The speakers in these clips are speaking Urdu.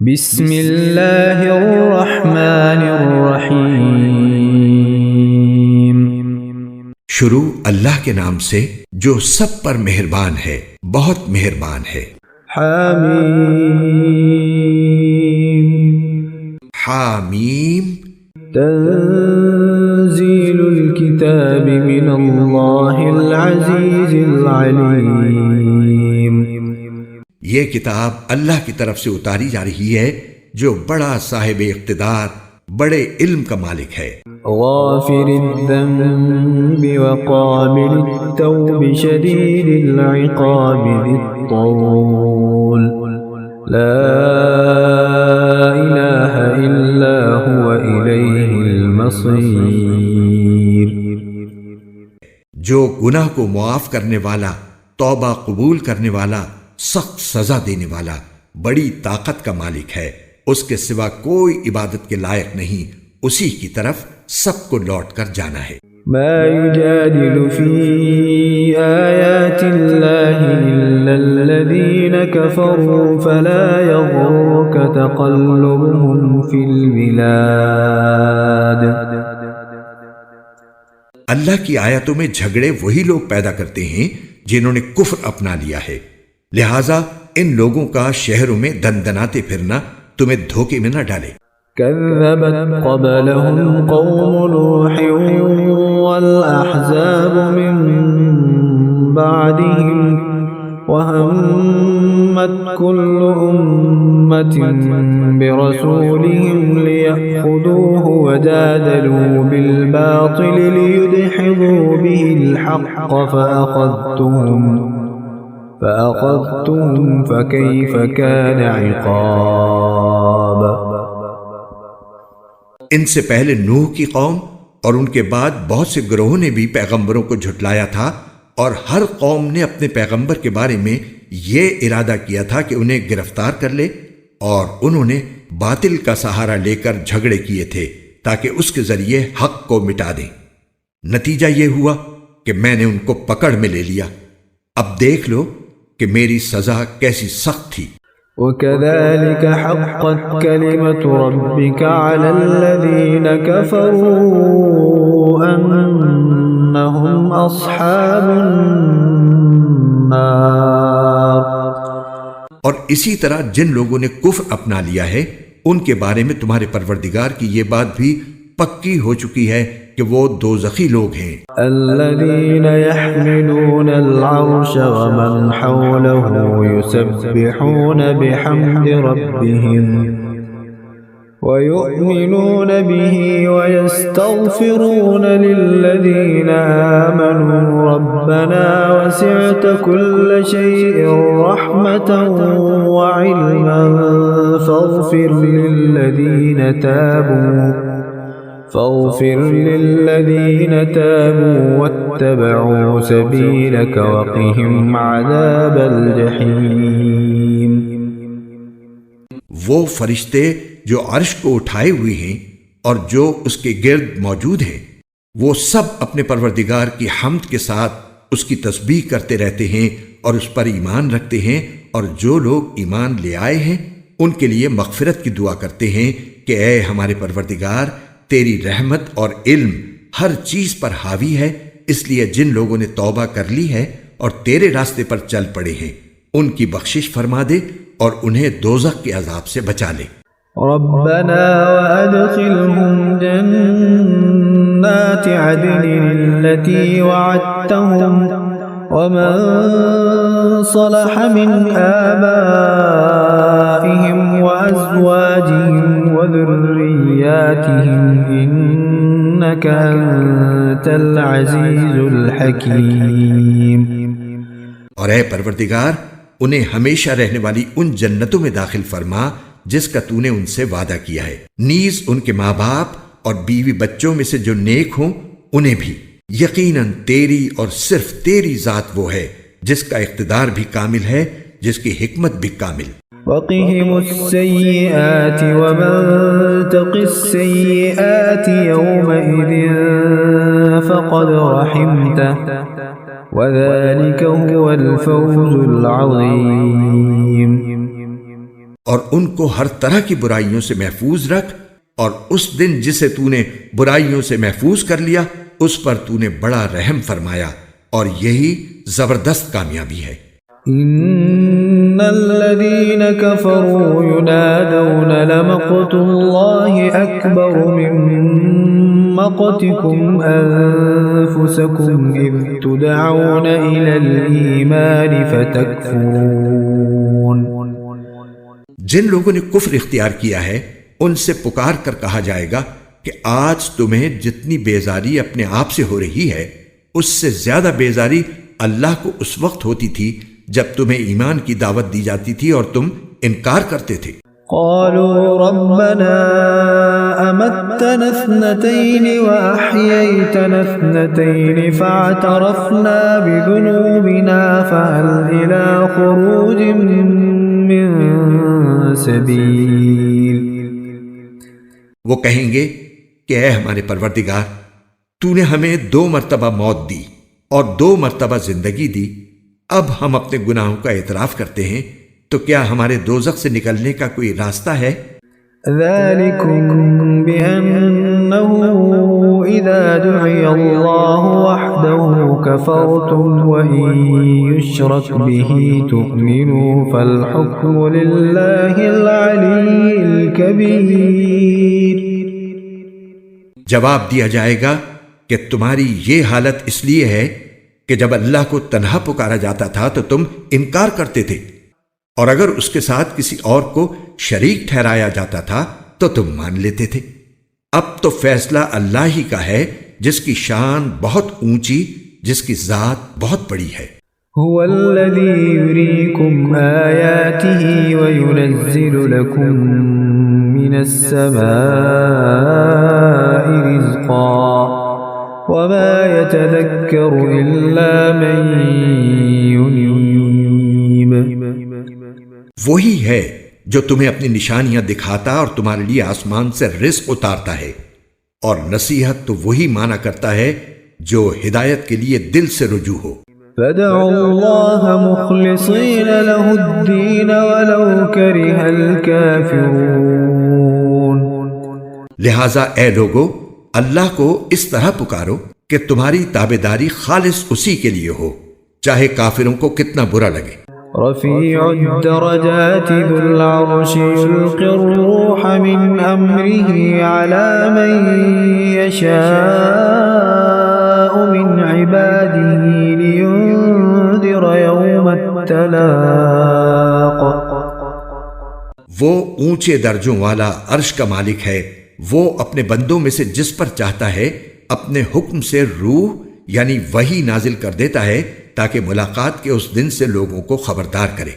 بسم اللہ الرحمن الرحیم۔ شروع اللہ کے نام سے جو سب پر مہربان ہے، بہت مہربان ہے۔ حامیم۔ حامیم۔ تنزیل الکتاب من اللہ العزیز العلیم۔ یہ کتاب اللہ کی طرف سے اتاری جا رہی ہے جو بڑا صاحب اقتدار، بڑے علم کا مالک ہے۔ غافر الذنب وقابل التوب شدید العقاب ذی الطول، لا الہ الا هو الیہ المصیر۔ جو گناہ کو معاف کرنے والا، توبہ قبول کرنے والا، سخت سزا دینے والا، بڑی طاقت کا مالک ہے، اس کے سوا کوئی عبادت کے لائق نہیں، اسی کی طرف سب کو لوٹ کر جانا ہے۔ ما يجادل في آيات الله إلا الذين كفروا فلا يغرك تقلبهم في البلاد۔ اللہ کی آیتوں میں جھگڑے وہی لوگ پیدا کرتے ہیں جنہوں نے کفر اپنا لیا ہے، لہٰذا ان لوگوں کا شہروں میں دندناتے پھرنا تمہیں دھوکے میں نہ ڈالے۔ كذبت قبلهم قوم نوح والأحزاب من بعدهم وهمت كل أمة برسولهم ليأخذوه وجادلوا بالباطل ليدحضوا به الحق فأخذتهم فكيف كان عقاب۔ ان سے پہلے نوح کی قوم اور ان کے بعد بہت سے گروہوں نے بھی پیغمبروں کو جھٹلایا تھا، اور ہر قوم نے اپنے پیغمبر کے بارے میں یہ ارادہ کیا تھا کہ انہیں گرفتار کر لے، اور انہوں نے باطل کا سہارا لے کر جھگڑے کیے تھے تاکہ اس کے ذریعے حق کو مٹا دیں۔ نتیجہ یہ ہوا کہ میں نے ان کو پکڑ میں لے لیا۔ اب دیکھ لو کہ میری سزا کیسی سخت تھی۔ وَكَذَلِكَ حَقَّتْ كَلِمَةُ رَبِّكَ عَلَى الَّذِينَ كَفَرُوا أَنَّهُمْ أَصْحَابُ النَّارِ۔ اور اسی طرح جن لوگوں نے کفر اپنا لیا ہے ان کے بارے میں تمہارے پروردگار کی یہ بات بھی پکی ہو چکی ہے کہ وہ دوزخی لوگ ہیں۔ الذين يحملون العرش ومن حوله يسبحون بحمد ربهم ويؤمنون به ويستغفرون للذين آمنوا ربنا وسعت كل شيء رحمة وعلما فاغفر للذين تابوا واتبعوا سبيلك وقهم عذاب الجحيم۔ وہ فرشتے جو عرش کو اٹھائے ہوئے ہیں اور جو اس کے گرد موجود ہیں، وہ سب اپنے پروردگار کی حمد کے ساتھ اس کی تسبیح کرتے رہتے ہیں اور اس پر ایمان رکھتے ہیں، اور جو لوگ ایمان لے آئے ہیں ان کے لیے مغفرت کی دعا کرتے ہیں کہ اے ہمارے پروردگار، تیری رحمت اور علم ہر چیز پر حاوی ہے، اس لیے جن لوگوں نے توبہ کر لی ہے اور تیرے راستے پر چل پڑے ہیں ان کی بخشش فرما دے اور انہیں دوزخ کے عذاب سے بچا لے۔ ربنا وادخلهم جنات عدن التي وعدتهم ومن صلح من آبائهم وأزواجهم وذرياتهم إنك أنت العزيز الحكيم۔ اور اے پروردگار، انہیں ہمیشہ رہنے والی ان جنتوں میں داخل فرما جس کا تو نے ان سے وعدہ کیا ہے، نیز ان کے ماں باپ اور بیوی بچوں میں سے جو نیک ہوں انہیں بھی۔ یقیناً تیری اور صرف تیری ذات وہ ہے جس کا اقتدار بھی کامل ہے، جس کی حکمت بھی کامل۔ وقهم السيئات ومن تق السيئات يومئذ فقد رحمته وذلك هو الفوز العظيم۔ اور ان کو ہر طرح کی برائیوں سے محفوظ رکھ، اور اس دن جسے تو نے برائیوں سے محفوظ کر لیا اس پر تو نے بڑا رحم فرمایا، اور یہی زبردست کامیابی ہے۔ ان الذين كفروا ينادون لمقت الله اكبر من مقتكم انفسكم اذ تدعون الى الايمان فتكفرون۔ جن لوگوں نے کفر اختیار کیا ہے ان سے پکار کر کہا جائے گا کہ آج تمہیں جتنی بیزاری اپنے آپ سے ہو رہی ہے اس سے زیادہ بیزاری اللہ کو اس وقت ہوتی تھی جب تمہیں ایمان کی دعوت دی جاتی تھی اور تم انکار کرتے تھے۔ قالوا ربنا امتنا اثنتين واحييتنا اثنتين فاعترفنا بذنوبنا فهل الى خروج من سبيل۔ وہ کہیں گے کہ اے ہمارے پروردگار، تو نے ہمیں 2 مرتبہ موت دی اور 2 مرتبہ زندگی دی، اب ہم اپنے گناہوں کا اعتراف کرتے ہیں، تو کیا ہمارے دوزخ سے نکلنے کا کوئی راستہ ہے؟ ذلكم بأنه إذا دعي الله وحده كفرتم وإن يشرك به تؤمنوا فالحكم لله العلي الكبير۔ جواب دیا جائے گا کہ تمہاری یہ حالت اس لیے ہے کہ جب اللہ کو تنہا پکارا جاتا تھا تو تم انکار کرتے تھے، اور اگر اس کے ساتھ کسی اور کو شریک ٹھہرایا جاتا تھا تو تم مان لیتے تھے۔ اب تو فیصلہ اللہ ہی کا ہے جس کی شان بہت اونچی، جس کی ذات بہت بڑی ہے۔ هو الذي يريكم آياته وينزل لكم من السماء رزقا وما يتذكر إلا من ينيب۔ وہی ہے جو تمہیں اپنی نشانیاں دکھاتا اور تمہارے لیے آسمان سے رزق اتارتا ہے، اور نصیحت تو وہی مانا کرتا ہے جو ہدایت کے لیے دل سے رجوع ہو۔ فادعوا الله مخلصين له الدين ولو كره الكافرون۔ لہٰذا اے لوگو، اللہ کو اس طرح پکارو کہ تمہاری تابعداری خالص اسی کے لیے ہو، چاہے کافروں کو کتنا برا لگے۔ رفيع الدرجات ذو العرش يلقي الروح من أمره على من يشاء من عباده لينذر يوم التلاق۔ وہ اونچے درجوں والا عرش کا مالک ہے، وہ اپنے بندوں میں سے جس پر چاہتا ہے اپنے حکم سے روح یعنی وحی نازل کر دیتا ہے تاکہ ملاقات کے اس دن سے لوگوں کو خبردار کرے۔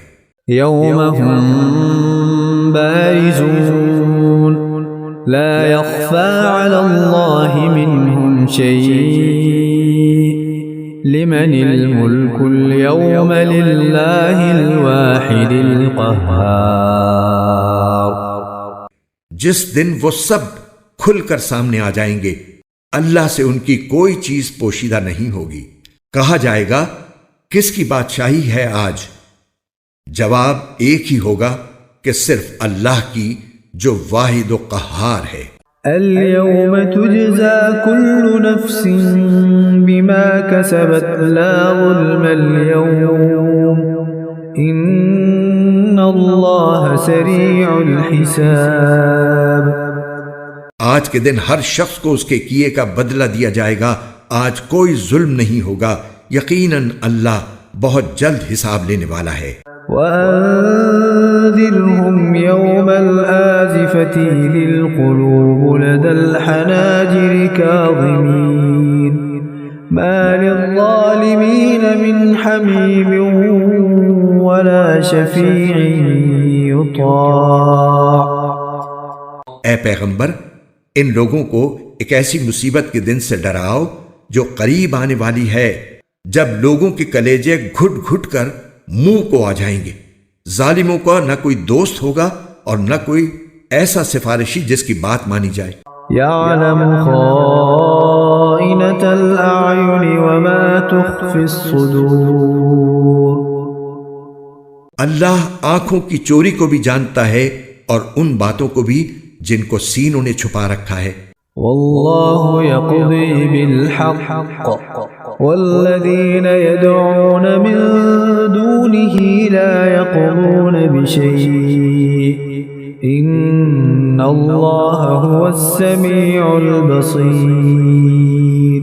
يوم هم بارزون لا يخفى على الله منهم شيء لمن الملك اليوم لله الواحد القهار۔ جس دن وہ سب کھل کر سامنے آ جائیں گے، اللہ سے ان کی کوئی چیز پوشیدہ نہیں ہوگی۔ کہا جائے گا کس کی بادشاہی ہے آج؟ جواب ایک ہی ہوگا کہ صرف اللہ کی جو واحد و قہار ہے۔ اليوم تجزى كل نفس بما كسبت لا ظلم اليوم إن الله سريع الحساب۔ آج کے دن ہر شخص کو اس کے کیے کا بدلہ دیا جائے گا، آج کوئی ظلم نہیں ہوگا، یقیناً اللہ بہت جلد حساب لینے والا ہے۔ وأنذرهم يوم الآزفة إذ القلوب لدى الحناجر كاظمين ما للظالمين من حميم ولا شفيع يطاع۔ اے پیغمبر، ان لوگوں کو ایک ایسی مصیبت کے دن سے ڈراؤ جو قریب آنے والی ہے، جب لوگوں کے کلیجے گھٹ گھٹ کر منہ کو آ جائیں گے۔ ظالموں کا نہ کوئی دوست ہوگا اور نہ کوئی ایسا سفارشی جس کی بات مانی جائے۔ يعلم خائنة الأعين وما تخفي الصدور۔ اللہ آنکھوں کی چوری کو بھی جانتا ہے اور ان باتوں کو بھی جن کو سینوں نے چھپا رکھا ہے۔ واللہ یقضی بالحق والذین یدعون من دونه لا يقضون بشیء ان اللہ هو السمیع البصیر۔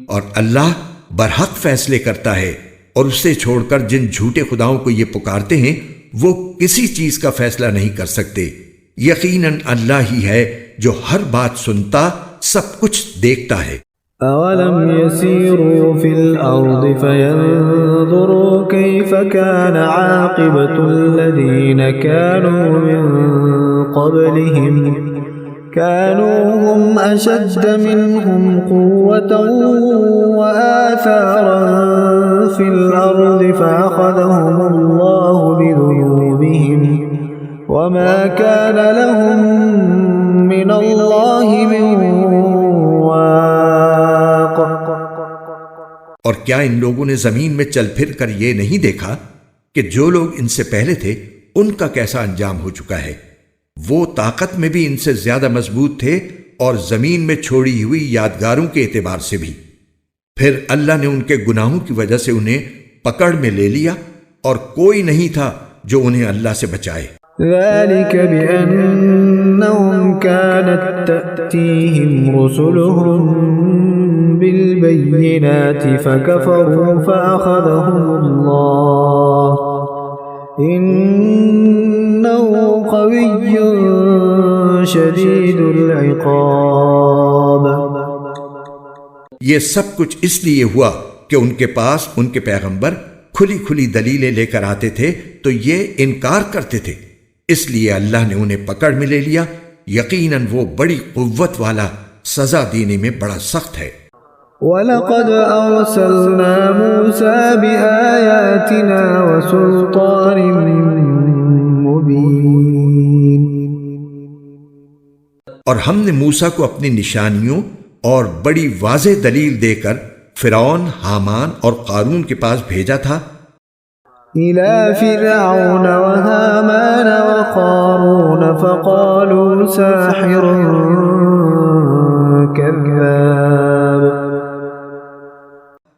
اور اللہ برحق فیصلے کرتا ہے، اور اسے چھوڑ کر جن جھوٹے خداؤں کو یہ پکارتے ہیں وہ کسی چیز کا فیصلہ نہیں کر سکتے۔ یقیناً اللہ ہی ہے جو ہر بات سنتا، سب کچھ دیکھتا ہے۔ اولم يسيروا في الارض فينظروا كيف كان عاقبة الذين كانوا من قبلهم كانوا هم اشد منهم قوة وآثارا في الارض فاخذهم الله بذنوبهم وما كان لهم من الله من واق۔ اور کیا ان لوگوں نے زمین میں چل پھر کر یہ نہیں دیکھا کہ جو لوگ ان سے پہلے تھے ان کا کیسا انجام ہو چکا ہے؟ وہ طاقت میں بھی ان سے زیادہ مضبوط تھے اور زمین میں چھوڑی ہوئی یادگاروں کے اعتبار سے بھی۔ پھر اللہ نے ان کے گناہوں کی وجہ سے انہیں پکڑ میں لے لیا اور کوئی نہیں تھا جو انہیں اللہ سے بچائے۔ ذلك بأنهم كانت تأتيهم رسلهم بالبينات فكفروا فأخذهم الله إنه قوي شديد العقاب۔ یہ سب کچھ اس لیے ہوا کہ ان کے پاس ان کے پیغمبر کھلی کھلی دلیلیں لے کر آتے تھے تو یہ انکار کرتے تھے، اس لیے اللہ نے انہیں پکڑ میں لے لیا۔ یقیناً وہ بڑی قوت والا، سزا دینے میں بڑا سخت ہے۔ وَلَقَدْ أَرْسَلْنَا مُوسَى بِآيَاتِنَا وَسُلْطَانٍ مُبِينٍ۔ اور ہم نے موسیٰ کو اپنی نشانیوں اور بڑی واضح دلیل دے کر فرعون، حامان اور قارون کے پاس بھیجا تھا۔ إِلَى فِرْعَوْنَ وَهَامَانَ وَقَارُونَ فَقَالُوا سَاحِرٌ كَذَّابٌ۔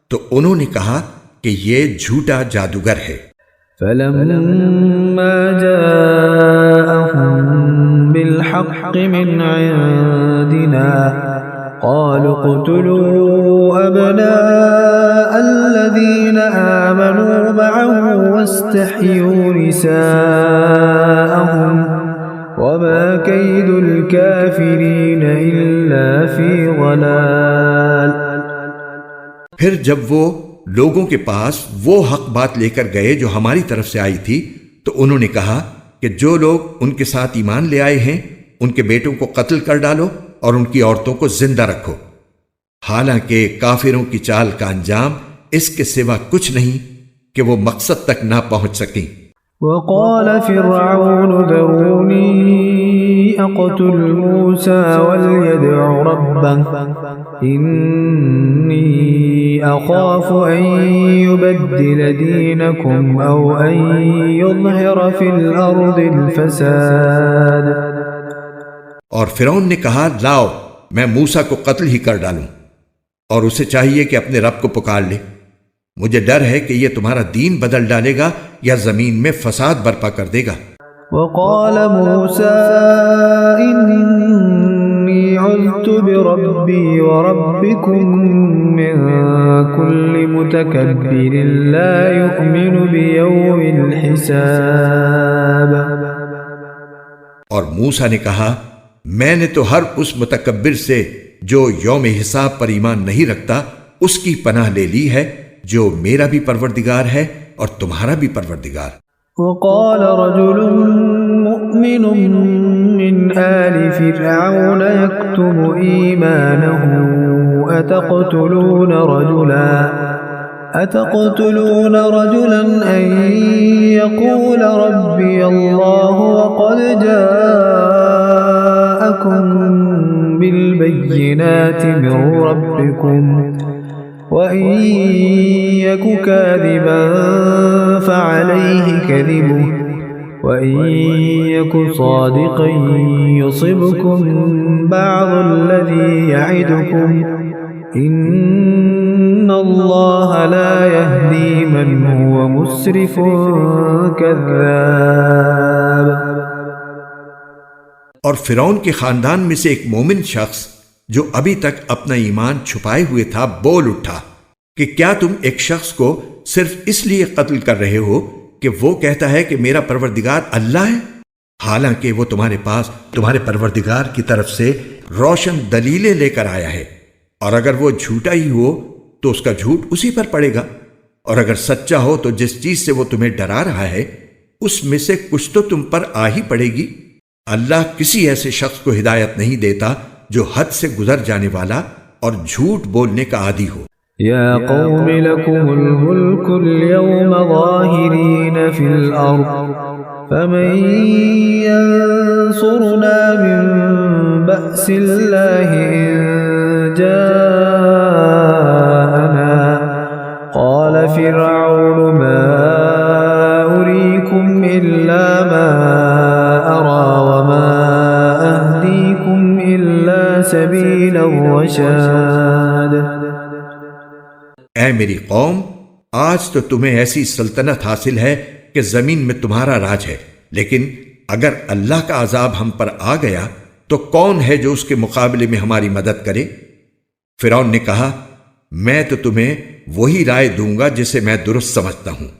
تو انہوں نے کہا کہ یہ جھوٹا جادوگر ہے۔ فَلَمَّا جَاءَهُم بِالْحَقِّ مِنْ عِندِنَا قالوا اقتلوا أبناء الذين آمنوا معه واستحيوا نساءهم وما كيد الكافرين إلا في ضلال۔ پھر جب وہ لوگوں کے پاس وہ حق بات لے کر گئے جو ہماری طرف سے آئی تھی تو انہوں نے کہا کہ جو لوگ ان کے ساتھ ایمان لے آئے ہیں ان کے بیٹوں کو قتل کر ڈالو اور ان کی عورتوں کو زندہ رکھو، حالانکہ کافروں کی چال کا انجام اس کے سوا کچھ نہیں کہ وہ مقصد تک نہ پہنچ سکیں۔ وقال فرعون ذروني أقتل موسى وليدع ربه إني أخاف أن يبدل دينكم أو أن يظهر في الأرض الفساد۔ اور فرعون نے کہا لاؤ میں موسیٰ کو قتل ہی کر ڈالوں، اور اسے چاہیے کہ اپنے رب کو پکار لے، مجھے ڈر ہے کہ یہ تمہارا دین بدل ڈالے گا یا زمین میں فساد برپا کر دے گا۔ وقال موسى إني عذت بربي وربكم من كل متكبر لا يؤمن بيوم الحساب۔ اور موسیٰ نے کہا میں نے تو ہر اس متکبر سے جو یوم حساب پر ایمان نہیں رکھتا اس کی پناہ لے لی ہے جو میرا بھی پروردگار ہے اور تمہارا بھی پروردگار۔ وقال رجل مؤمن من آل فرعون يكتم إيمانه أتقتلون رجلا أن يقول ربي الله وقد جاءكم بالبينات من ربكم وإن يك كاذبا فعليه كذبه وإن يك صادقا يصبكم بعض الذي يعدكم إن الله لا يهدي من هو مسرف كذاب۔ اور فرعون کے خاندان میں سے ایک مومن شخص جو ابھی تک اپنا ایمان چھپائے ہوئے تھا بول اٹھا کہ کیا تم ایک شخص کو صرف اس لیے قتل کر رہے ہو کہ وہ کہتا ہے کہ میرا پروردگار اللہ ہے، حالانکہ وہ تمہارے پاس تمہارے پروردگار کی طرف سے روشن دلیلیں لے کر آیا ہے، اور اگر وہ جھوٹا ہی ہو تو اس کا جھوٹ اسی پر پڑے گا، اور اگر سچا ہو تو جس چیز سے وہ تمہیں ڈرا رہا ہے اس میں سے کچھ تو تم پر آ ہی پڑے گی۔ اللہ کسی ایسے شخص کو ہدایت نہیں دیتا جو حد سے گزر جانے والا اور جھوٹ بولنے کا عادی ہو۔ یا قوم لکم الملک اليوم ظاہرین فی الارض فمن ینصرنا من بأس اللہ ان جاءنا قال فرعون ما أريكم إلا ما أرى وما أهديكم إلا سبيل الرشاد۔ اے میری قوم، آج تو تمہیں ایسی سلطنت حاصل ہے کہ زمین میں تمہارا راج ہے، لیکن اگر اللہ کا عذاب ہم پر آ گیا تو کون ہے جو اس کے مقابلے میں ہماری مدد کرے؟ فرعون نے کہا میں تو تمہیں وہی رائے دوں گا جسے میں درست سمجھتا ہوں،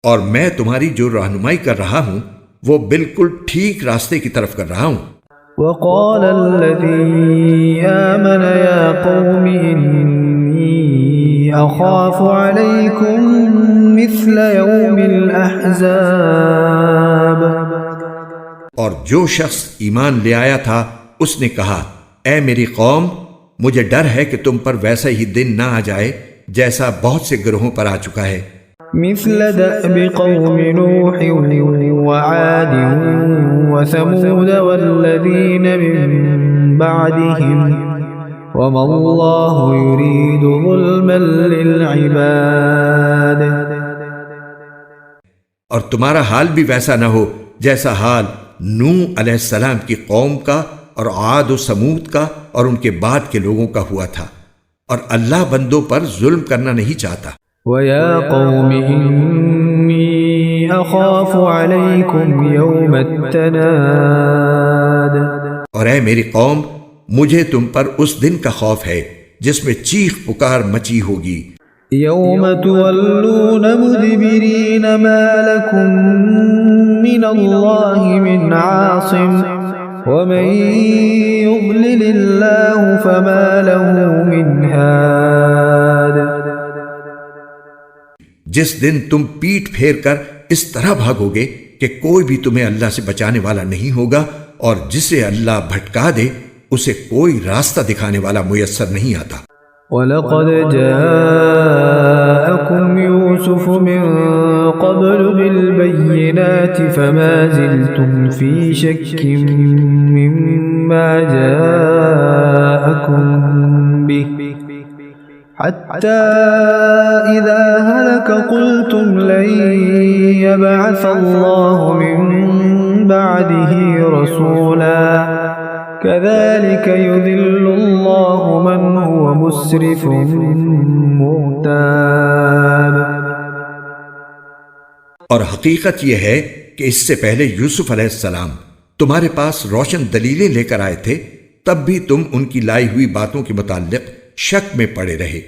اور میں تمہاری جو رہنمائی کر رہا ہوں وہ بالکل ٹھیک راستے کی طرف کر رہا ہوں۔ وقال الذي آمن يا قوم إني أخاف عليكم مثل يوم الأحزاب۔ اور جو شخص ایمان لے آیا تھا اس نے کہا اے میری قوم، مجھے ڈر ہے کہ تم پر ویسا ہی دن نہ آ جائے جیسا بہت سے گروہوں پر آ چکا ہے۔ مثل دأب قوم نوح وعاد وثمود والذين من بعدهم وما الله يريد ظلما للعباد۔ اور تمہارا حال بھی ویسا نہ ہو جیسا حال نوح علیہ السلام کی قوم کا اور عاد و سمود کا اور ان کے بعد کے لوگوں کا ہوا تھا، اور اللہ بندوں پر ظلم کرنا نہیں چاہتا۔ وَيَا قَوْمِ إِنِّي أَخَافُ عَلَيْكُمْ يَوْمَ التَّنَادِ۔ اور اے میری قوم، مجھے تم پر اس دن کا خوف ہے جس میں چیخ پکار مچی ہوگی۔ يَوْمَ تُوَلُّونَ مُدْبِرِينَ مَا لَكُمْ مِنَ اللَّهِ مِنْ عَاصِمٍ وَمَنْ يُضْلِلِ اللَّهُ فَمَا لَهُ مِنْ هَادٍ۔ جس دن تم پیٹ پھیر کر اس طرح بھاگو گے کہ کوئی بھی تمہیں اللہ سے بچانے والا نہیں ہوگا، اور جسے اللہ بھٹکا دے اسے کوئی راستہ دکھانے والا میسر نہیں آتا۔ وَلَقَدْ جَاءَكُمْ يُوسُفُ مِنْ قَبْلُ بِالْبَيِّنَاتِ فَمَا زِلْتُمْ فِي شَكٍّ مِّمَّا جَاءَكُمْ بِهِ حَتَّى إِذَا هَلَكَ قُلْتُمْ لَنْ يَبْعَثَ اللَّهُ مِنْ بَعْدِهِ رَسُولًا كَذَلِكَ يُذِلُّ اللَّهُ مَنْ هُوَ مُسْرِفٌ مُرْتَابٌ۔ اور حقیقت یہ ہے کہ اس سے پہلے یوسف علیہ السلام تمہارے پاس روشن دلیلیں لے کر آئے تھے، تب بھی تم ان کی لائی ہوئی باتوں کے متعلق شک میں پڑے رہے۔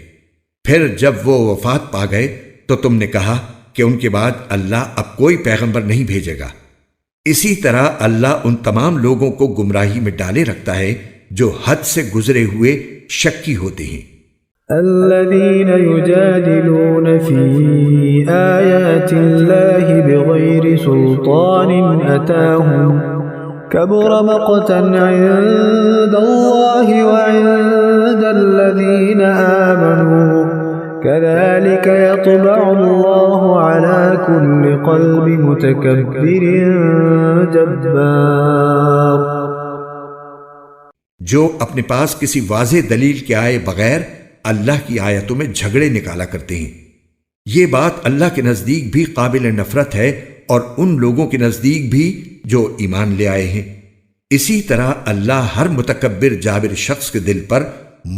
پھر جب وہ وفات پا گئے تو تم نے کہا کہ ان کے بعد اللہ اب کوئی پیغمبر نہیں بھیجے گا۔ اسی طرح اللہ ان تمام لوگوں کو گمراہی میں ڈالے رکھتا ہے جو حد سے گزرے ہوئے شکی ہوتے ہیں۔ الذين يجادلون في آيات الله بغير سلطان أتاهم كبر مقتا عند الله وعند الذين آمنوا كذلك يطبع الله على كل قلب متكبر جبار۔ جو اپنے پاس کسی واضح دلیل کے آئے بغیر اللہ کی آیتوں میں جھگڑے نکالا کرتے ہیں۔ یہ بات اللہ کے نزدیک بھی قابل نفرت ہے اور ان لوگوں کے نزدیک بھی جو ایمان لے آئے ہیں۔ اسی طرح اللہ ہر متکبر جابر شخص کے دل پر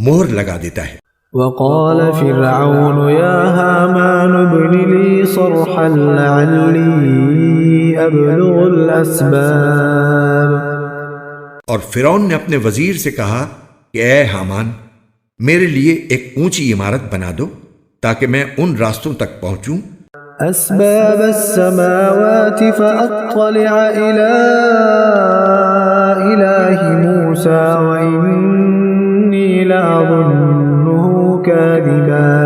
مہر لگا دیتا ہے۔ وقال فرعون يا هامان ابن لي صرحا لعلي أبلغ الأسباب۔ اور فرعون نے اپنے وزیر سے کہا کہ اے حامان، میرے لیے ایک اونچی عمارت بنا دو تاکہ میں ان راستوں تک پہنچوں أسباب السماوات فأطلع إلى إله موسى وإني لأظنه كاذبا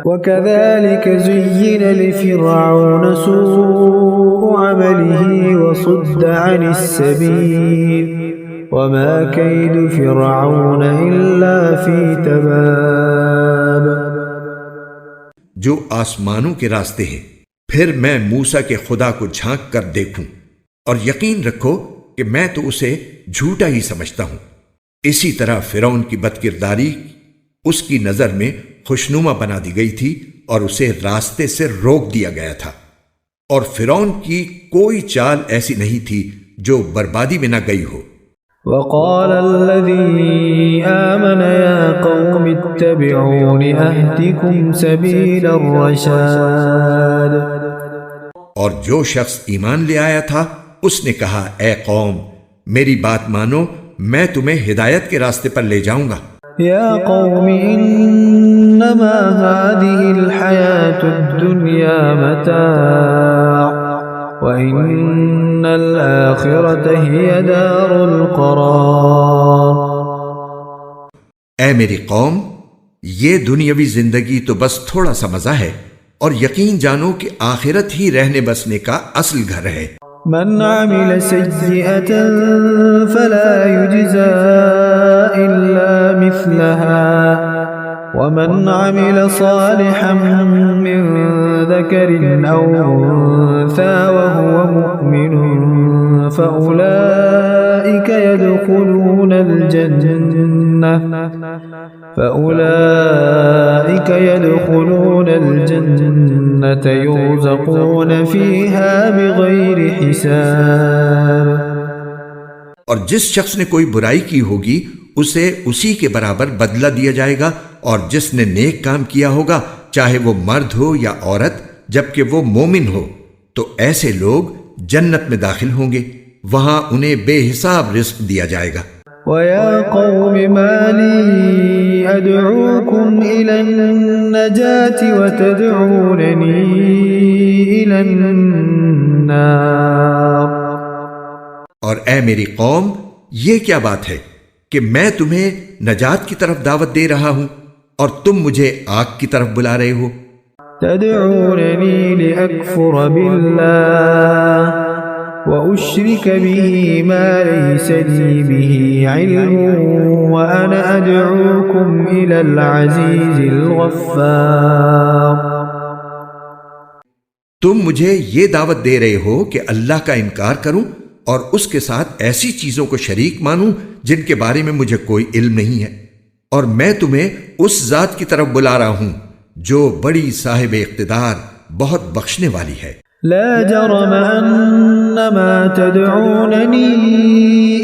وكذلك زين لفرعون سوء عمله وصد عن السبيل وما كيد فرعون إلا في تباب۔ جو آسمانوں کے راستے ہیں، پھر میں موسیٰ کے خدا کو جھانک کر دیکھوں، اور یقین رکھو کہ میں تو اسے جھوٹا ہی سمجھتا ہوں۔ اسی طرح فرعون کی بدکرداری اس کی نظر میں خوشنما بنا دی گئی تھی اور اسے راستے سے روک دیا گیا تھا، اور فرعون کی کوئی چال ایسی نہیں تھی جو بربادی میں نہ گئی ہو۔ وقال الذي آمن يا قوم اتبعون أهدكم سبيل الرشاد۔ اور جو شخص ایمان لے آیا تھا اس نے کہا اے قوم میری بات مانو، میں تمہیں ہدایت کے راستے پر لے جاؤں گا۔ يا قوم إنما هذه الحياة الدنيا متاع وَإِنَّ الْآخِرَةَ هِيَ دَارُ الْقَرَارِ۔ اے میری قوم، یہ دنیاوی زندگی تو بس تھوڑا سا مزہ ہے، اور یقین جانو کہ آخرت ہی رہنے بسنے کا اصل گھر ہے۔ من عمل سيئة فلا يجزى إلا مثلها ومن عمل صالحا من ذكر أو أنثى وهو مؤمن فأولئك يدخلون الجنة يرزقون فيها بغير حساب۔ اور جس شخص نے کوئی برائی کی ہوگی اسے اسی کے برابر بدلہ دیا جائے گا، اور جس نے نیک کام کیا ہوگا چاہے وہ مرد ہو یا عورت جبکہ وہ مومن ہو، تو ایسے لوگ جنت میں داخل ہوں گے، وہاں انہیں بے حساب رزق دیا جائے گا۔ وَيَا قَوْمِ مَا لِي أَدْعُوكُمْ إِلَى النَّجَاةِ وَتَدْعُونَنِي إِلَى النَّارِ۔ اور اے میری قوم، یہ کیا بات ہے کہ میں تمہیں نجات کی طرف دعوت دے رہا ہوں اور تم مجھے آگ کی طرف بلا رہے ہو۔ تدعوننی لأکفر باللہ وأشرك به ما ليس لي به علم وأنا أدعوكم إلى العزيز الغفار۔ تم مجھے یہ دعوت دے رہے ہو کہ اللہ کا انکار کروں اور اس کے ساتھ ایسی چیزوں کو شریک مانوں جن کے بارے میں مجھے کوئی علم نہیں ہے، اور میں تمہیں اس ذات کی طرف بلا رہا ہوں جو بڑی صاحب اقتدار، بہت بخشنے والی ہے۔ لا جرم أن ما تدعونني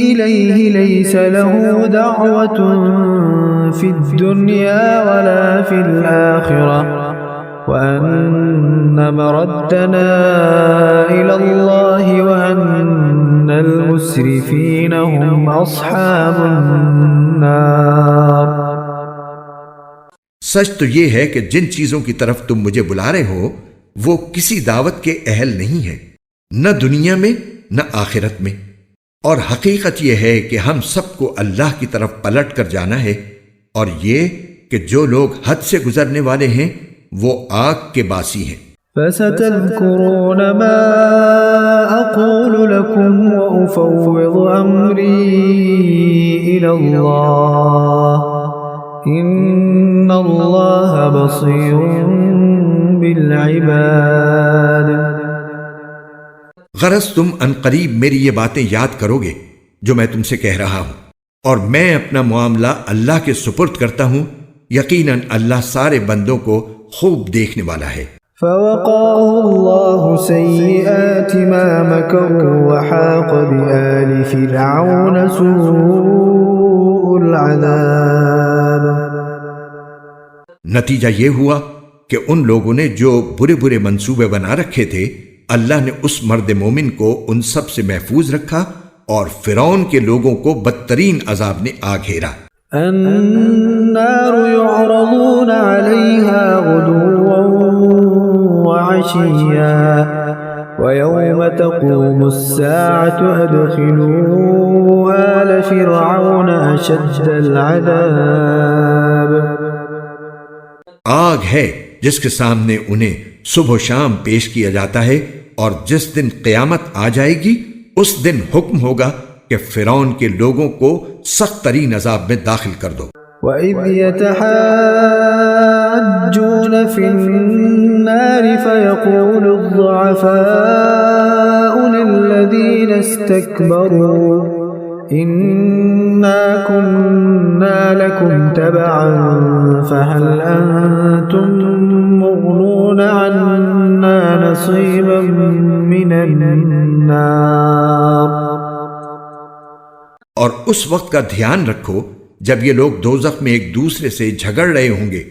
إليه ليس له دعوة في الدنيا ولا في الآخرة وأن مردنا إلى الله وأن المسرفين هم أصحاب النار۔ سچ تو یہ ہے کہ جن چیزوں کی طرف تم مجھے بلا رہے ہو وہ کسی دعوت کے اہل نہیں ہیں، نہ دنیا میں نہ آخرت میں، اور حقیقت یہ ہے کہ ہم سب کو اللہ کی طرف پلٹ کر جانا ہے، اور یہ کہ جو لوگ حد سے گزرنے والے ہیں وہ آگ کے باسی ہیں۔ فَسَتَذْكُرُونَ مَا أَقُولُ لَكُمْ وَأُفَوِّضُ أَمْرِي إِلَى اللَّهِ إِنَّ اللَّهَ بَصِيرٌ بالعباد۔ غرض تم عنقریب میری یہ باتیں یاد کرو گے جو میں تم سے کہہ رہا ہوں، اور میں اپنا معاملہ اللہ کے سپرد کرتا ہوں، یقیناً اللہ سارے بندوں کو خوب دیکھنے والا ہے۔ فوقاه الله سيئات ما مكروا وحاق بآل فرعون سوء العذاب۔ نتیجہ یہ ہوا کہ ان لوگوں نے جو برے برے منصوبے بنا رکھے تھے، اللہ نے اس مرد مومن کو ان سب سے محفوظ رکھا اور فرعون کے لوگوں کو بدترین عذاب نے آ گھیرا۔ النار يعرضون عليها غدوا وعشيا ويوم تقوم الساعة أدخلوا آل فرعون أشد العذاب۔ آگ ہے جس کے سامنے انہیں صبح و شام پیش کیا جاتا ہے، اور جس دن قیامت آ جائے گی اس دن حکم ہوگا کہ فرعون کے لوگوں کو سخت ترین عذاب میں داخل کر دو۔ وَإِذْ يَتَحَاجُّونَ فِي النَّارِ فَيَقُولُ الضُّعَفَاءُ لِلَّذِينَ اسْتَكْبَرُوا إِنَّا كُنَّا لَكُمْ تَبَعًا فَهَلْ أَنْتُمْ مُغْنُونَ عَنَّا نَصِيبًا مِنَ النَّارِ۔ اور اس وقت کا دھیان رکھو جب یہ لوگ دوزخ میں ایک دوسرے سے جھگڑ رہے ہوں گے،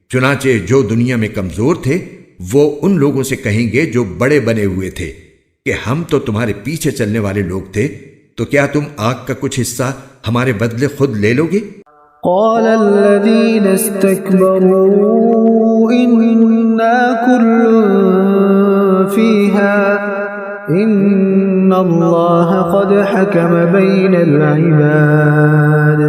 چنانچہ جو دنیا میں کمزور تھے وہ ان لوگوں سے کہیں گے جو بڑے بنے ہوئے تھے کہ ہم تو تمہارے پیچھے چلنے والے لوگ تھے، تو کیا تم آگ کا کچھ حصہ ہمارے بدلے خود لے لو گے؟ قال الذين استكبروا إنا كل فيها إن الله قد حكم بين العباد۔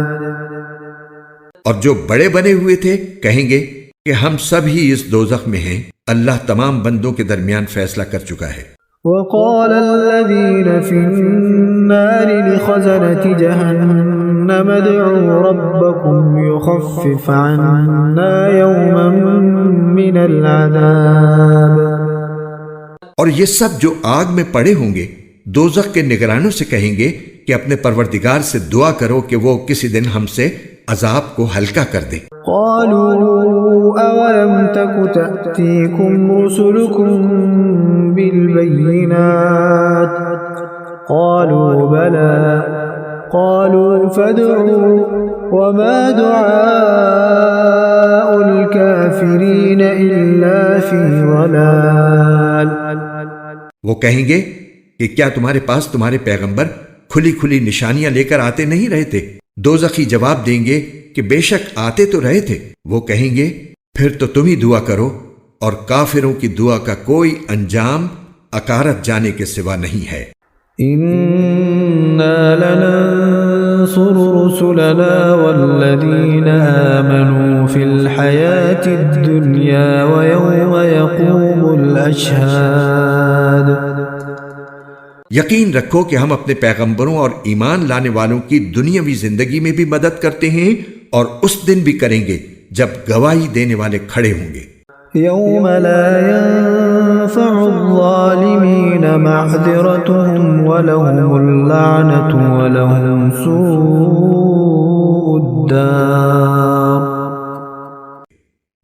اور جو بڑے بنے ہوئے تھے کہیں گے کہ ہم سب ہی اس دوزخ میں ہیں، اللہ تمام بندوں کے درمیان فیصلہ کر چکا ہے۔ وقال الذين في النار لخزنة جهنم ادعوا ربكم يخفف عنا يوما من العذاب۔ اور یہ سب جو آگ میں پڑے ہوں گے دوزخ کے نگرانوں سے کہیں گے کہ اپنے پروردگار سے دعا کرو کہ وہ کسی دن ہم سے عذاب کو ہلکا کر دے۔ قالوا أولم تك تأتيكم رسلكم بالبينات قالوا بلى قالوا فادعوا وما دعاء الكافرين إلا في ضلال۔ وہ کہیں گے کہ کیا تمہارے پاس تمہارے پیغمبر کھلی کھلی نشانیاں لے کر آتے نہیں رہے تھے؟ دوزخی جواب دیں گے کہ بے شک آتے تو رہے تھے۔ وہ کہیں گے پھر تو تم ہی دعا کرو، اور کافروں کی دعا کا کوئی انجام اکارت جانے کے سوا نہیں ہے۔ إنا لننصر رسلنا والذين آمنوا في الحياة الدنيا ويوم يقوم الأشهاد۔ یقین رکھو کہ ہم اپنے پیغمبروں اور ایمان لانے والوں کی دنیاوی زندگی میں بھی مدد کرتے ہیں، اور اس دن بھی کریں گے جب گواہی دینے والے کھڑے ہوں گے۔ يوم لا ينفع الظالمين معذرتهم ولهم اللعنة ولهم سوء الدار۔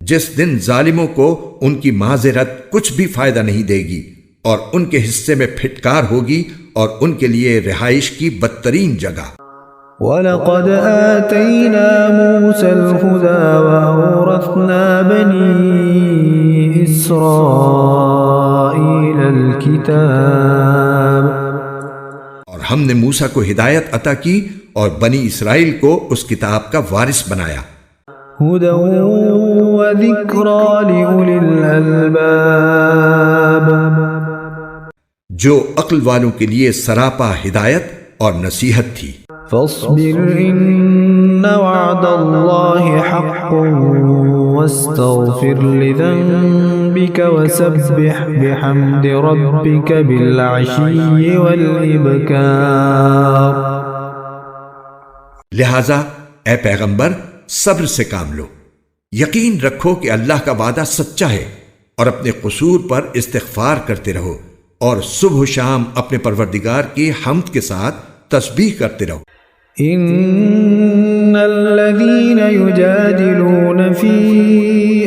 جس دن ظالموں کو ان کی معذرت کچھ بھی فائدہ نہیں دے گی، اور ان کے حصے میں پھٹکار ہوگی اور ان کے لیے رہائش کی بدترین جگہ۔ وَلَقَدْ آتَيْنَا مُوسَى الْهُدَى وَأَوْرَثْنَا بَنِي إِسْرَائِيلَ الْكِتَابَ۔ اور ہم نے موسیٰ کو ہدایت عطا کی اور بنی اسرائیل کو اس کتاب کا وارث بنایا۔ هُدًى وَذِكْرَى لِأُولِي الْأَلْبَابِ۔ جو عقل والوں کے لیے سراپا ہدایت اور نصیحت تھی۔ فاصبر إن وعد الله حق واستغفر لذنبك وسبح بحمد ربك بالعشي والإبكار۔ لہذا اے پیغمبر صبر سے کام لو، یقین رکھو کہ اللہ کا وعدہ سچا ہے، اور اپنے قصور پر استغفار کرتے رہو، اور صبح و شام اپنے پروردگار کی حمد کے ساتھ تسبیح کرتے رہو۔ إن الذين يجادلون في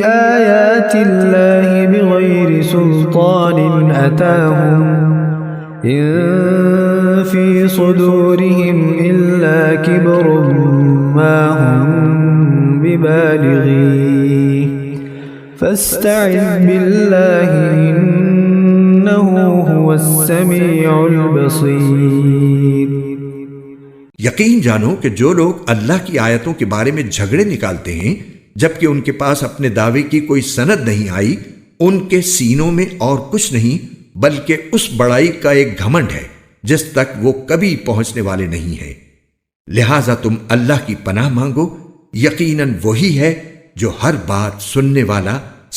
آيات الله بغير سلطان أتاهم إن في صدورهم إلا كبر ما هم ببالغيه فاستعذ بالله إنه هو السميع البصير۔ یقین جانو کہ جو لوگ اللہ کی آیتوں کے بارے میں جھگڑے نکالتے ہیں جبکہ ان کے پاس اپنے دعوے کی کوئی سند نہیں آئی، ان کے سینوں میں اور کچھ نہیں بلکہ اس بڑائی کا ایک گھمنڈ ہے جس تک وہ کبھی پہنچنے والے نہیں ہیں۔ لہٰذا تم اللہ کی پناہ مانگو، یقیناً وہی ہے جو ہر بات سننے والا،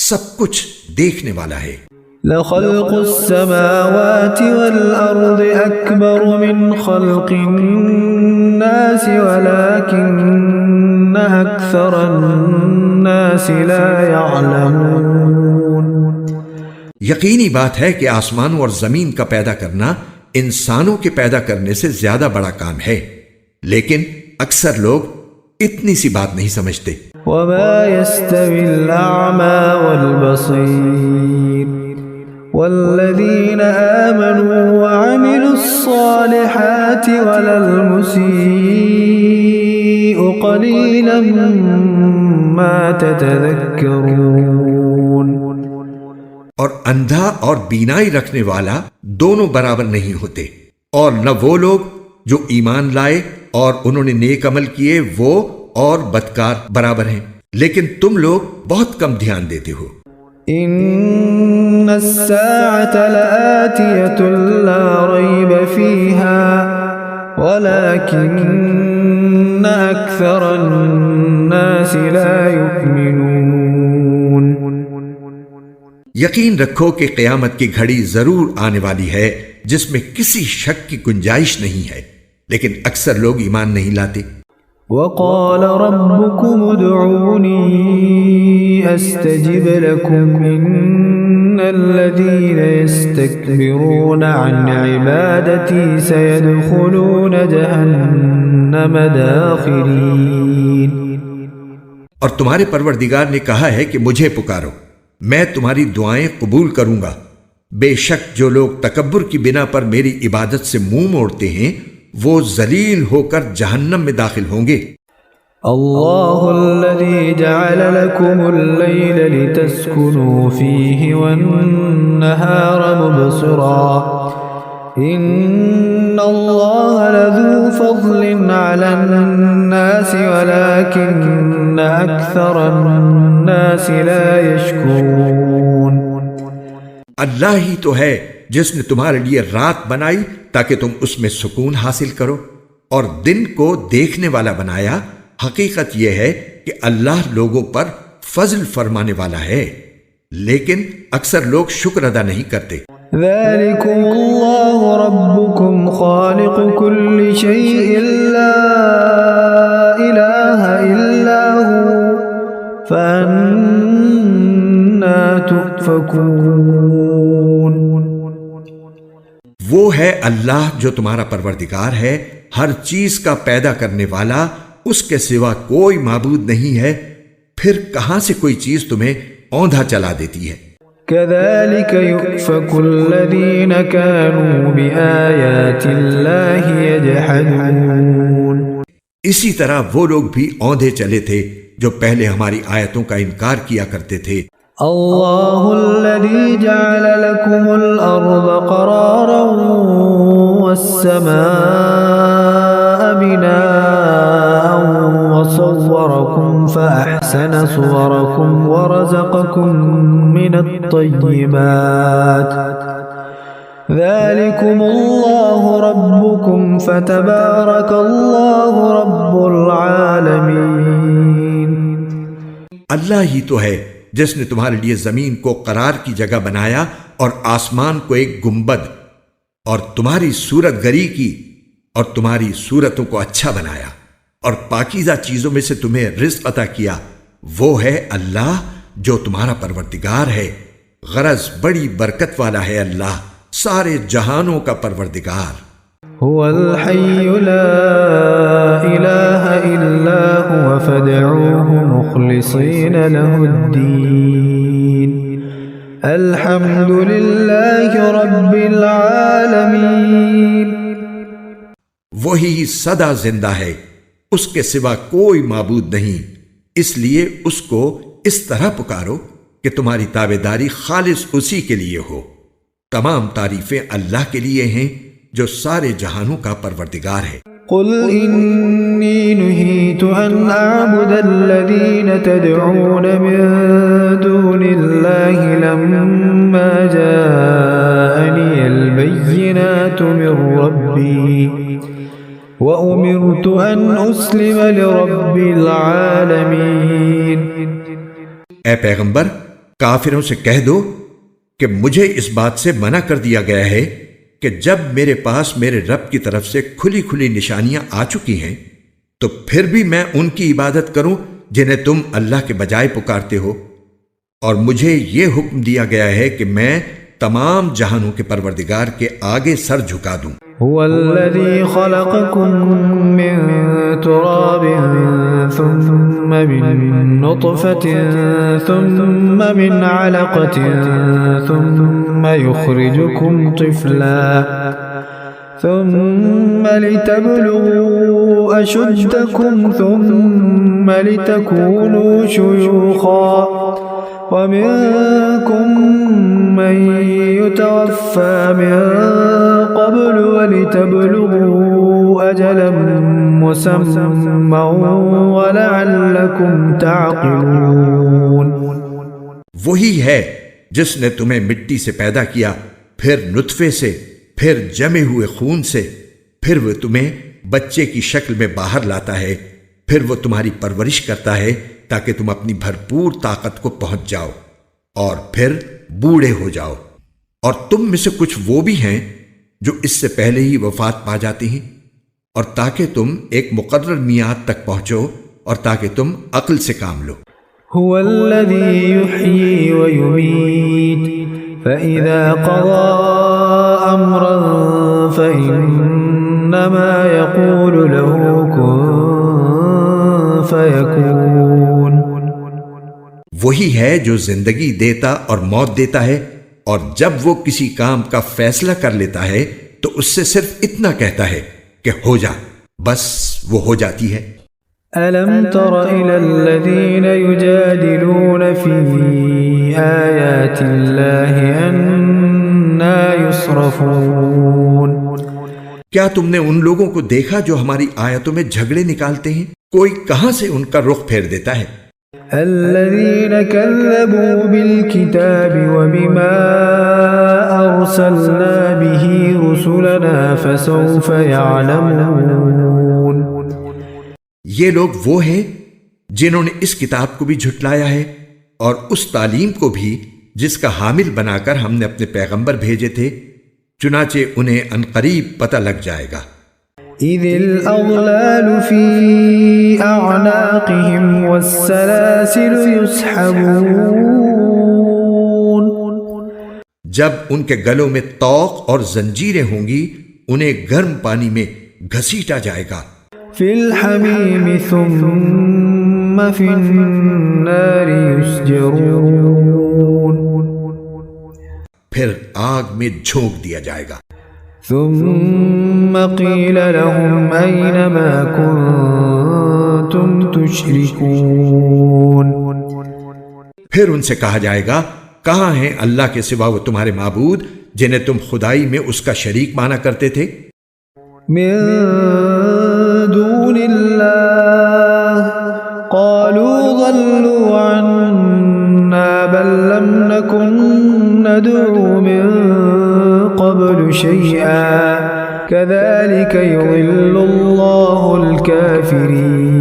سب کچھ دیکھنے والا ہے۔ لخلق السماوات والأرض أكبر من خلق الناس ولكن أكثر الناس لا يعلمون۔ یقینی بات ہے کہ آسمانوں اور زمین کا پیدا کرنا انسانوں کے پیدا کرنے سے زیادہ بڑا کام ہے، لیکن اکثر لوگ اتنی سی بات نہیں سمجھتے۔ وما يستوي الأعمى والبصير والذين آمنوا وعملوا الصالحات ولا المسيء قليلا ما تتذكرون۔ اور اندھا اور بینائی رکھنے والا دونوں برابر نہیں ہوتے، اور نہ وہ لوگ جو ایمان لائے اور انہوں نے نیک عمل کیے وہ اور بدکار برابر ہیں، لیکن تم لوگ بہت کم دھیان دیتے ہو۔ ان الساعة لآتية لا ريب فيها ولكن أكثر الناس لا يؤمنون۔ یقین رکھو کہ قیامت کی گھڑی ضرور آنے والی ہے جس میں کسی شک کی گنجائش نہیں ہے، لیکن اکثر لوگ ایمان نہیں لاتے۔ وقال ربكم ادعوني استجب لكم ان الذين يستكبرون عن عبادتي سيدخلون جهنم داخرين۔ اور تمہارے پروردگار نے کہا ہے کہ مجھے پکارو، میں تمہاری دعائیں قبول کروں گا، بے شک جو لوگ تکبر کی بنا پر میری عبادت سے منہ موڑتے ہیں وہ ذلیل ہو کر جہنم میں داخل ہوں گے۔ اللہ الذي جعل لكم الليل لتسكنوا فيه والنهار مبصرا ان اللہ لذو فضل على الناس ولكن اکثر الناس لا يشكرون۔ اللہ ہی تو ہے جس نے تمہارے لیے رات بنائی تاکہ تم اس میں سکون حاصل کرو، اور دن کو دیکھنے والا بنایا۔ حقیقت یہ ہے کہ اللہ لوگوں پر فضل فرمانے والا ہے، لیکن اکثر لوگ شکر ادا نہیں کرتے۔ ذلكم اللہ ربكم خالق كل شيء لا إله إلا هو فأنا تؤفكون۔ وہ ہے اللہ جو تمہارا پروردگار ہے، ہر چیز کا پیدا کرنے والا، اس کے سوا کوئی معبود نہیں ہے، پھر کہاں سے کوئی چیز تمہیں اوندھا چلا دیتی ہے۔ كذلك يؤفك الذين كانوا بآيات الله يجحدون۔ اسی طرح وہ لوگ بھی اوندھے چلے تھے جو پہلے ہماری آیتوں کا انکار کیا کرتے تھے۔ اللہ الذي جعل لكم الأرض قرارا والسماء بناء وصوركم فأحسن صوركم ورزقكم من الطيبات ذلكم الله ربكم فتبارك الله رب العالمين۔ اللہ ہی تو ہے جس نے تمہارے لیے زمین کو قرار کی جگہ بنایا اور آسمان کو ایک گنبد، اور تمہاری صورت گری کی اور تمہاری صورتوں کو اچھا بنایا اور پاکیزہ چیزوں میں سے تمہیں رزق عطا کیا۔ وہ ہے اللہ جو تمہارا پروردگار ہے، غرض بڑی برکت والا ہے اللہ، سارے جہانوں کا پروردگار۔ هو الحي لا مخلصين له الدين الحمد لله رب العالمين۔ وہی سدا زندہ ہے، اس کے سوا کوئی معبود نہیں، اس لیے اس کو اس طرح پکارو کہ تمہاری تابعداری خالص اسی کے لیے ہو۔ تمام تعریفیں اللہ کے لیے ہیں جو سارے جہانوں کا پروردگار ہے۔ قل انی نہیت ان اعبد الذین تدعون من دون اللہ لما جاءنی البینات من ربی وَأُمِرْتُ أَنْ أُسْلِمَ لِرَبِّ الْعَالَمِينَ۔ اے پیغمبر، کافروں سے کہہ دو کہ مجھے اس بات سے منع کر دیا گیا ہے کہ جب میرے پاس میرے رب کی طرف سے کھلی کھلی نشانیاں آ چکی ہیں تو پھر بھی میں ان کی عبادت کروں جنہیں تم اللہ کے بجائے پکارتے ہو، اور مجھے یہ حکم دیا گیا ہے کہ میں تمام جہانوں کے پروردگار کے آگے سر جھکا دوں۔ هو الذي خلقكم من تراب ثم من نطفة ثم من علقة ثم يخرجكم طفلا ثم لتبلغوا أشدكم ثم لتكونوا شيوخا ومنكم من يتوفى من قبل ولتبلغوا أجلا مسمى ولعلكم تعقلون۔ وہی ہے جس نے تمہیں مٹی سے پیدا کیا، پھر نطفے سے، پھر جمے ہوئے خون سے، پھر وہ تمہیں بچے کی شکل میں باہر لاتا ہے، پھر وہ تمہاری پرورش کرتا ہے تاکہ تم اپنی بھرپور طاقت کو پہنچ جاؤ اور پھر بوڑھے ہو جاؤ، اور تم میں سے کچھ وہ بھی ہیں جو اس سے پہلے ہی وفات پا جاتے ہیں، اور تاکہ تم ایک مقرر میعاد تک پہنچو اور تاکہ تم عقل سے کام لو۔ هو الذي يحيي ويميت فإذا قضى أمرا فإنما يقول له كن فيكون۔ وہی ہے جو زندگی دیتا اور موت دیتا ہے، اور جب وہ کسی کام کا فیصلہ کر لیتا ہے تو اس سے صرف اتنا کہتا ہے کہ ہو جا، بس وہ ہو جاتی ہے۔ أَلَمْ تَرَ إِلَى الَّذِينَ يُجَادِلُونَ فِي آيَاتِ اللَّهِ أَنَّى يُصْرَفُونَ۔ کیا تم نے ان لوگوں کو دیکھا جو ہماری آیتوں میں جھگڑے نکالتے ہیں؟ کوئی کہاں سے ان کا رخ پھیر دیتا ہے؟ الذين كذبوا بالكتاب وبما أرسلنا به رسلنا فسوف يعلمون۔ یہ لوگ وہ ہیں جنہوں نے اس کتاب کو بھی جھٹلایا ہے اور اس تعلیم کو بھی جس کا حامل بنا کر ہم نے اپنے پیغمبر بھیجے تھے، چنانچہ انہیں عنقریب پتہ لگ جائے گا۔ إذ الأغلال في أعناقهم والسلاسل يسحبون۔ جب ان کے گلوں میں طوق اور زنجیریں ہوں گی، انہیں گرم پانی میں گھسیٹا جائے گا۔ في الحميم ثم في النار يسجرون۔ پھر آگ میں جھونک دیا جائے گا۔ ثم قيل لهم أين ما كنتم تشركون۔ پھر ان سے کہا جائے گا، کہاں ہیں اللہ کے سوا وہ تمہارے معبود جنہیں تم خدائی میں اس کا شریک مانا کرتے تھے؟ من دون الله قالوا ضلوا عنا بل لم نكن ندعو من قبل شيئا كذلك يضل الله الكافرين۔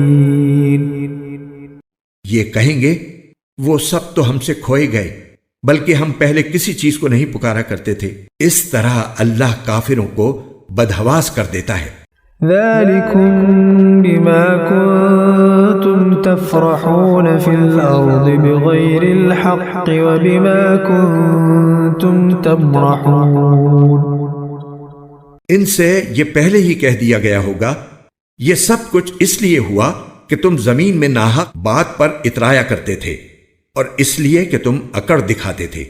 یہ کہیں گے، وہ سب تو ہم سے کھوئے گئے، بلکہ ہم پہلے کسی چیز کو نہیں پکارا کرتے تھے۔ اس طرح اللہ کافروں کو بدحواس کر دیتا ہے۔ ذلكم بما كنتم تفرحون في الأرض بغير الحق وبما كنتم تمرحون۔ ان سے یہ پہلے ہی کہہ دیا گیا ہوگا، یہ سب کچھ اس لیے ہوا کہ تم زمین میں ناحق بات پر اترایا کرتے تھے اور اس لیے کہ تم اکڑ دکھاتے تھے۔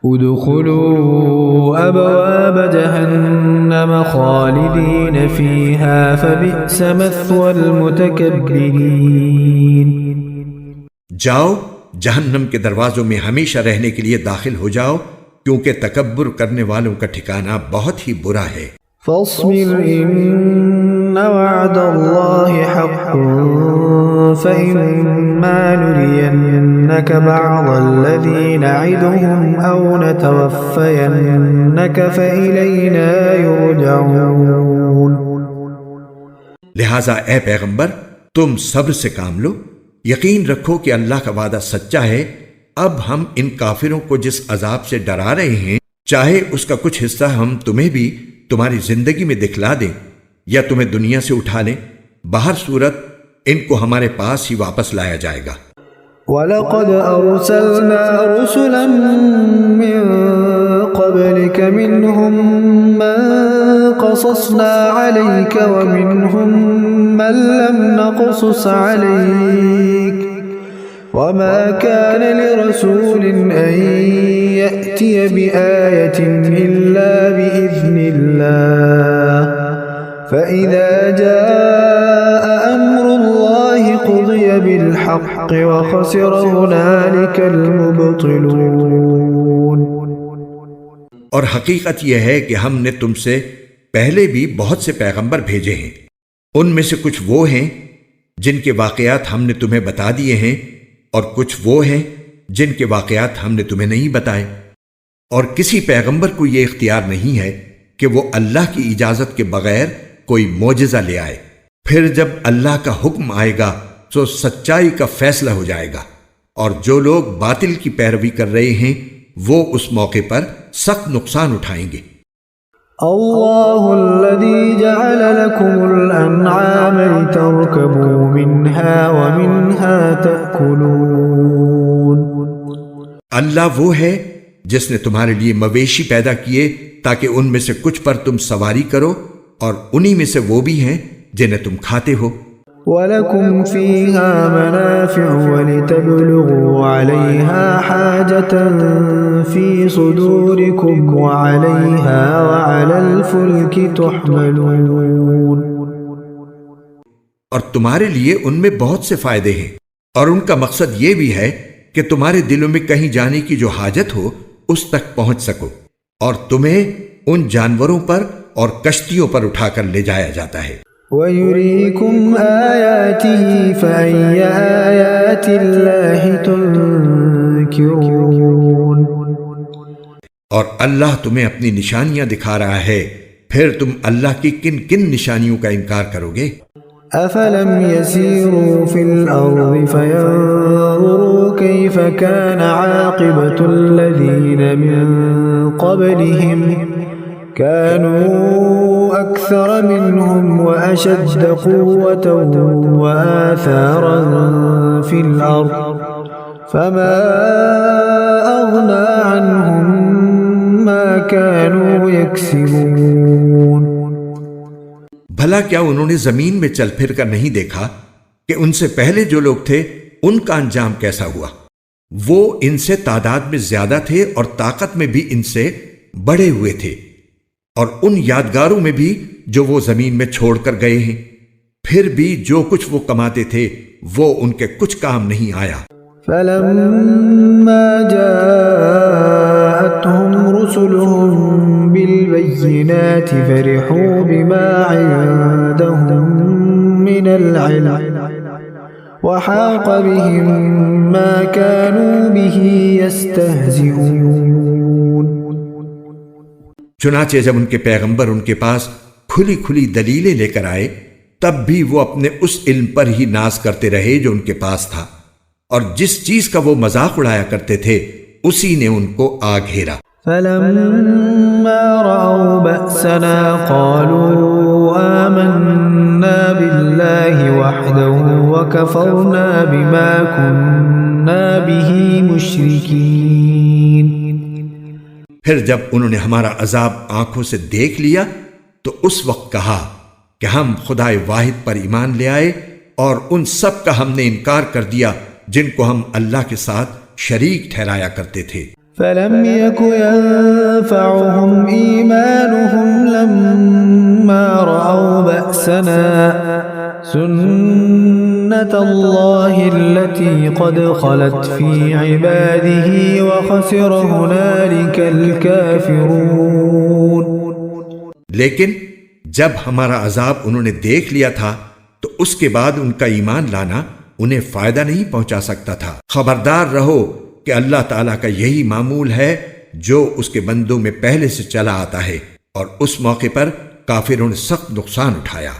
ادخلوا ابواب جہنم خالدین فیہا فبئس مثوى المتکبرین۔ جاؤ جہنم کے دروازوں میں ہمیشہ رہنے کے لیے داخل ہو جاؤ، کیونکہ تکبر کرنے والوں کا ٹھکانہ بہت ہی برا ہے۔ فاصبر ان وعد اللہ حق فإما نرینک بعض الذی نعدهم او نتوفینک فإلینا یرجعون۔ لہٰذا اے پیغمبر تم صبر سے کام لو، یقین رکھو کہ اللہ کا وعدہ سچا ہے۔ اب ہم ان کافروں کو جس عذاب سے ڈرا رہے ہیں، چاہے اس کا کچھ حصہ ہم تمہیں بھی تمہاری زندگی میں دکھلا دیں یا تمہیں دنیا سے اٹھا لیں، بہر صورت ان کو ہمارے پاس ہی واپس لایا جائے گا۔ وَلَقَدْ أَرْسَلْنَا رُسُلًا مِّن قَبْلِكَ مِنْهُمْ مَن قَصَصْنَا عَلَيْكَ وَمِنْهُمْ مَن لَّمْ نَقْصُصْ عَلَيْكَ وَمَا كَانَ لِرَسُولٍ أَن يَأْتِيَ بِآيَةٍ إِلَّا بِإِذْنِ اللَّهِ فَإِذَا جَاءَ أَمْرُ اللَّهِ قُضِيَ بِالْحَقِّ وَخَسِرَ هُنَالِكَ الْمُبْطِلُونَ۔ اور حقیقت یہ ہے کہ ہم نے تم سے پہلے بھی بہت سے پیغمبر بھیجے ہیں، ان میں سے کچھ وہ ہیں جن کے واقعات ہم نے تمہیں بتا دیے ہیں، اور کچھ وہ ہیں جن کے واقعات ہم نے تمہیں نہیں بتائے، اور کسی پیغمبر کو یہ اختیار نہیں ہے کہ وہ اللہ کی اجازت کے بغیر کوئی معجزہ لے آئے۔ پھر جب اللہ کا حکم آئے گا تو سچائی کا فیصلہ ہو جائے گا، اور جو لوگ باطل کی پیروی کر رہے ہیں وہ اس موقع پر سخت نقصان اٹھائیں گے۔ اللہ الذي جعل لكم الانعام لتركبوا منها ومنها تأكلون۔ اللہ وہ ہے جس نے تمہارے لیے مویشی پیدا کیے تاکہ ان میں سے کچھ پر تم سواری کرو، اور انہی میں سے وہ بھی ہیں جنہیں تم کھاتے ہو۔ وَلَكُمْ فِيهَا مَنَافِعُ وَلِتَبْلُغُوا عَلَيْهَا حَاجَةً فِي صُدُورِكُمْ وَعَلَيْهَا وَعَلَى الْفُلْكِ تُحْمَلُونَ۔ اور تمہارے لیے ان میں بہت سے فائدے ہیں، اور ان کا مقصد یہ بھی ہے کہ تمہارے دلوں میں کہیں جانے کی جو حاجت ہو اس تک پہنچ سکو، اور تمہیں ان جانوروں پر اور کشتیوں پر اٹھا کر لے جایا جاتا ہے۔ وَيُرِيكُمْ آيَاتِهِ فَأَيَّ آيَاتِ اللَّهِ تُنْكِرُونَ۔ اور اللہ تمہیں اپنی نشانیاں دکھا رہا ہے، پھر تم اللہ کی کن کن نشانیوں کا انکار کرو گے؟ أَفَلَمْ يَسِيرُوا فِي الْأَرْضِ فَيَنظُرُوا كَيْفَ كَانَ عَاقِبَةُ الَّذِينَ مِن قَبْلِهِمْ كَانُوا أَكْثَرَ مِنْهُمْ وَأَشَدَّ قُوَّةً وَآثَارًا فِي الْأَرْضِ فَمَا أَغْنَى عَنْهُمْ مَا كَانُوا يَكْسِبُونَ۔ بھلا کیا انہوں نے زمین میں چل پھر کر نہیں دیکھا کہ ان سے پہلے جو لوگ تھے ان کا انجام کیسا ہوا؟ وہ ان سے تعداد میں زیادہ تھے اور طاقت میں بھی ان سے بڑے ہوئے تھے، اور ان یادگاروں میں بھی جو وہ زمین میں چھوڑ کر گئے ہیں، پھر بھی جو کچھ وہ کماتے تھے وہ ان کے کچھ کام نہیں آیا۔ فَلَمَّا جَاءَتْهُمْ رُسُلُهُم بِالْبَيِّنَاتِ فَرِحُوا بِمَا عِندَهُم مِّنَ الْعِلْمِ وَحَاقَ بِهِم مَّا كَانُوا بِهِ يَسْتَهْزِئُونَ۔ چنانچہ جب ان کے پیغمبر ان کے پاس کھلی کھلی دلیلیں لے کر آئے، تب بھی وہ اپنے اس علم پر ہی ناز کرتے رہے جو ان کے پاس تھا، اور جس چیز کا وہ مذاق اڑایا کرتے تھے اسی نے ان کو آ گھیرا۔ فَلَمَّا رَأَوْا بَأْسَنَا قَالُوا آمَنَّا بِاللَّهِ وَحْدَهُ وَكَفَرْنَا بِمَا كُنَّا بِهِ مُشْرِكِينَ۔ پھر جب انہوں نے ہمارا عذاب آنکھوں سے دیکھ لیا تو اس وقت کہا کہ ہم خدائے واحد پر ایمان لے آئے اور ان سب کا ہم نے انکار کر دیا جن کو ہم اللہ کے ساتھ شریک ٹھہرایا کرتے تھے۔ فلم يك ينفعهم إيمانهم لما رأوا بأسنا سنة الله التي قد خلت في عباده وخسر هنالك الكافرون۔ لیکن جب ہمارا عذاب انہوں نے دیکھ لیا تھا تو اس کے بعد ان کا ایمان لانا انہیں فائدہ نہیں پہنچا سکتا تھا۔ خبردار رہو کہ اللہ تعالیٰ کا یہی معمول ہے جو اس کے بندوں میں پہلے سے چلا آتا ہے، اور اس موقع پر کافروں نے سخت نقصان اٹھایا۔